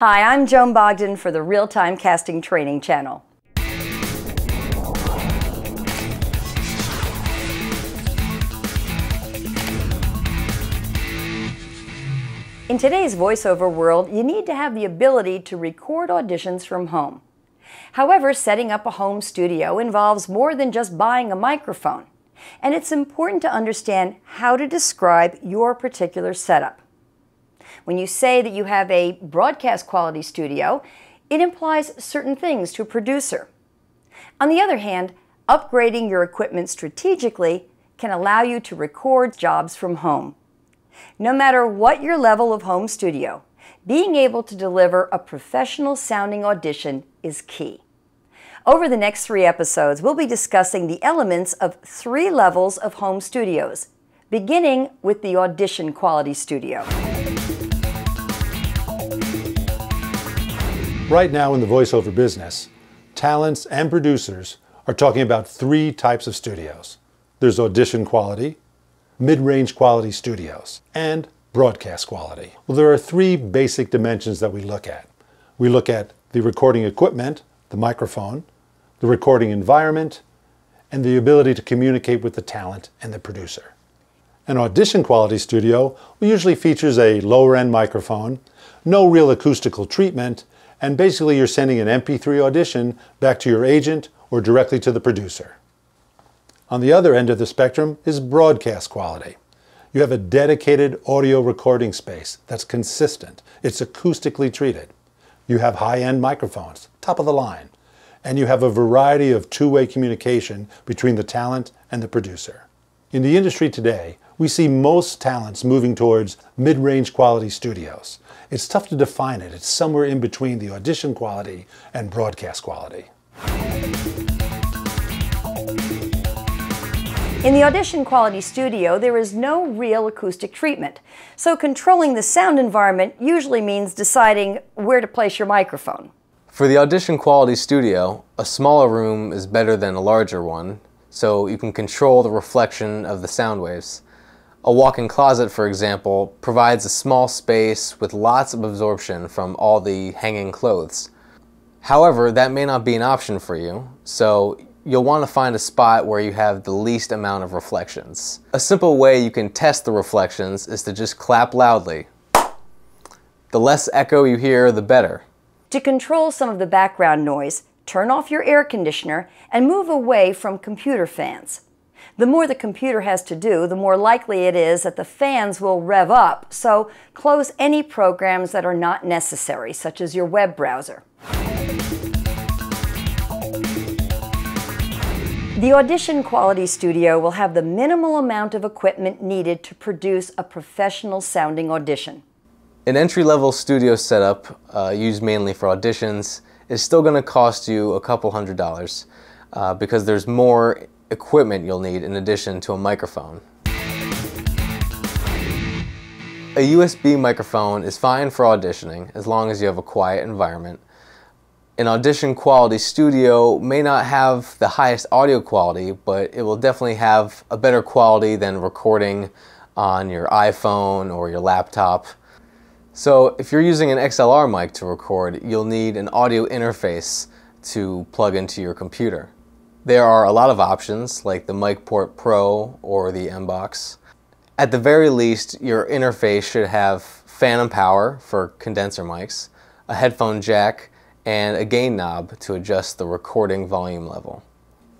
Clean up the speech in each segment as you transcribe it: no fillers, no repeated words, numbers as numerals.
Hi, I'm Joan Bogdan for the Realtime Casting Training Channel. In today's voiceover world, you need to have the ability to record auditions from home. However, setting up a home studio involves more than just buying a microphone, and it's important to understand how to describe your particular setup. When you say that you have a broadcast quality studio, it implies certain things to a producer. On the other hand, upgrading your equipment strategically can allow you to record jobs from home. No matter what your level of home studio, being able to deliver a professional sounding audition is key. Over the next 3 episodes, we'll be discussing the elements of 3 levels of home studios, beginning with the audition quality studio. Right now in the voiceover business, talents and producers are talking about 3 types of studios. There's audition quality, mid-range quality studios, and broadcast quality. Well, there are 3 basic dimensions that we look at. We look at the recording equipment, the microphone, the recording environment, and the ability to communicate with the talent and the producer. An audition quality studio usually features a lower-end microphone, no real acoustical treatment, and basically you're sending an MP3 audition back to your agent or directly to the producer. On the other end of the spectrum is broadcast quality. You have a dedicated audio recording space that's consistent. It's acoustically treated. You have high-end microphones, top of the line, and you have a variety of two-way communication between the talent and the producer. In the industry today, we see most talents moving towards mid-range quality studios. It's tough to define it. It's somewhere in between the audition quality and broadcast quality. In the audition quality studio, there is no real acoustic treatment, so controlling the sound environment usually means deciding where to place your microphone. For the audition quality studio, a smaller room is better than a larger one, so you can control the reflection of the sound waves. A walk-in closet, for example, provides a small space with lots of absorption from all the hanging clothes. However, that may not be an option for you, so you'll want to find a spot where you have the least amount of reflections. A simple way you can test the reflections is to just clap loudly. The less echo you hear, the better. To control some of the background noise, turn off your air conditioner and move away from computer fans. The more the computer has to do, the more likely it is that the fans will rev up, so close any programs that are not necessary, such as your web browser. The audition quality studio will have the minimal amount of equipment needed to produce a professional sounding audition. An entry-level studio setup, used mainly for auditions, is still going to cost you a couple $100s because there's more equipment you'll need in addition to a microphone. A USB microphone is fine for auditioning as long as you have a quiet environment. An audition quality studio may not have the highest audio quality, but it will definitely have a better quality than recording on your iPhone or your laptop. So if you're using an XLR mic to record, you'll need an audio interface to plug into your computer. There are a lot of options like the MicPort Pro or the MBox. At the very least, your interface should have phantom power for condenser mics, a headphone jack, and a gain knob to adjust the recording volume level.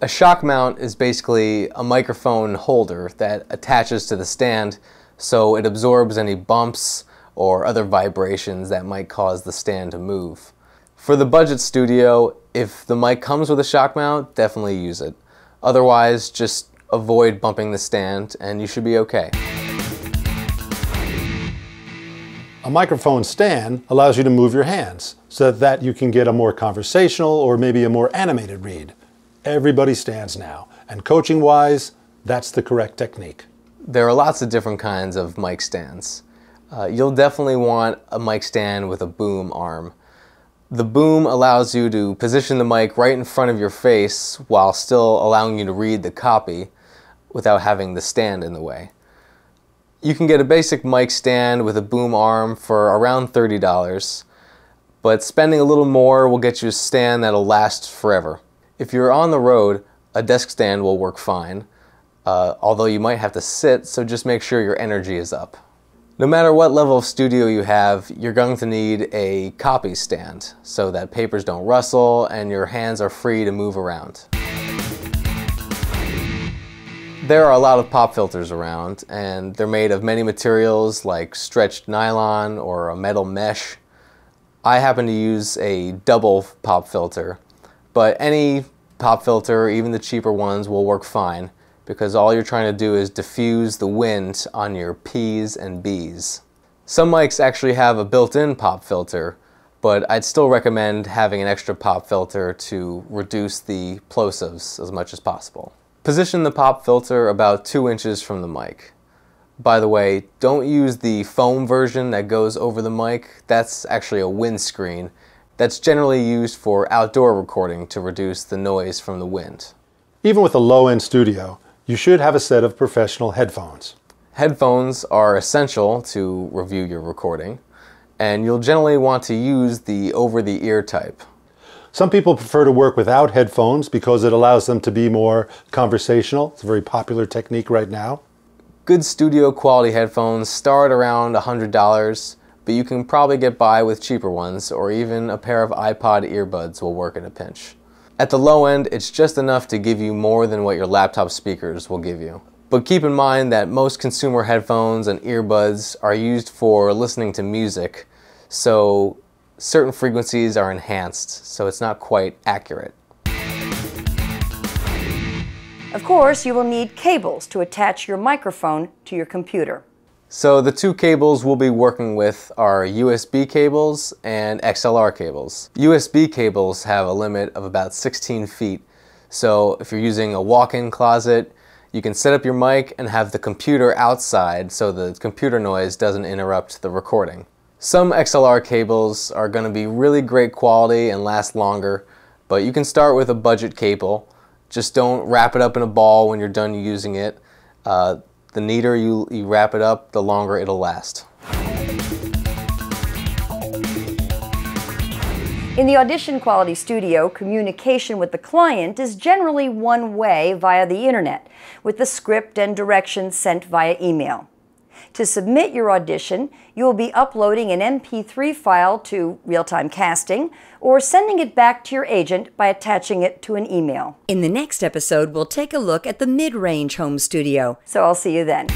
A Shockmount is basically a microphone holder that attaches to the stand so it absorbs any bumps or other vibrations that might cause the stand to move. For the budget studio, if the mic comes with a shock mount, definitely use it. Otherwise, just avoid bumping the stand and you should be okay. A microphone stand allows you to move your hands so that you can get a more conversational or maybe a more animated read. Everybody stands now, and coaching-wise, that's the correct technique. There are lots of different kinds of mic stands. You'll definitely want a mic stand with a boom arm. The boom allows you to position the mic right in front of your face while still allowing you to read the copy without having the stand in the way. You can get a basic mic stand with a boom arm for around $30, but spending a little more will get you a stand that'll last forever. If you're on the road, a desk stand will work fine, although you might have to sit, so just make sure your energy is up. No matter what level of studio you have, you're going to need a copy stand so that papers don't rustle and your hands are free to move around. There are a lot of pop filters around, and they're made of many materials like stretched nylon or a metal mesh. I happen to use a double pop filter, but any pop filter, even the cheaper ones, will work fine because all you're trying to do is diffuse the wind on your P's and B's. Some mics actually have a built-in pop filter, but I'd still recommend having an extra pop filter to reduce the plosives as much as possible. Position the pop filter about 2 inches from the mic. By the way, don't use the foam version that goes over the mic. That's actually a windscreen. That's generally used for outdoor recording to reduce the noise from the wind. Even with a low-end studio, you should have a set of professional headphones. Headphones are essential to review your recording, and you'll generally want to use the over-the-ear type. Some people prefer to work without headphones because it allows them to be more conversational. It's a very popular technique right now. Good studio quality headphones start around $100, but you can probably get by with cheaper ones, or even a pair of iPod earbuds will work in a pinch. At the low end, it's just enough to give you more than what your laptop speakers will give you. But keep in mind that most consumer headphones and earbuds are used for listening to music, so certain frequencies are enhanced, so it's not quite accurate. Of course, you will need cables to attach your microphone to your computer. So the 2 cables we'll be working with are USB cables and XLR cables. USB cables have a limit of about 16 feet, so if you're using a walk-in closet, you can set up your mic and have the computer outside so the computer noise doesn't interrupt the recording. Some XLR cables are going to be really great quality and last longer, but you can start with a budget cable. Just don't wrap it up in a ball when you're done using it. The neater you wrap it up, the longer it'll last. In the Audition Quality Studio, communication with the client is generally one way via the internet, with the script and directions sent via email. To submit your audition, you will be uploading an MP3 file to Realtime Casting or sending it back to your agent by attaching it to an email. In the next episode, we'll take a look at the mid-range home studio. So I'll see you then.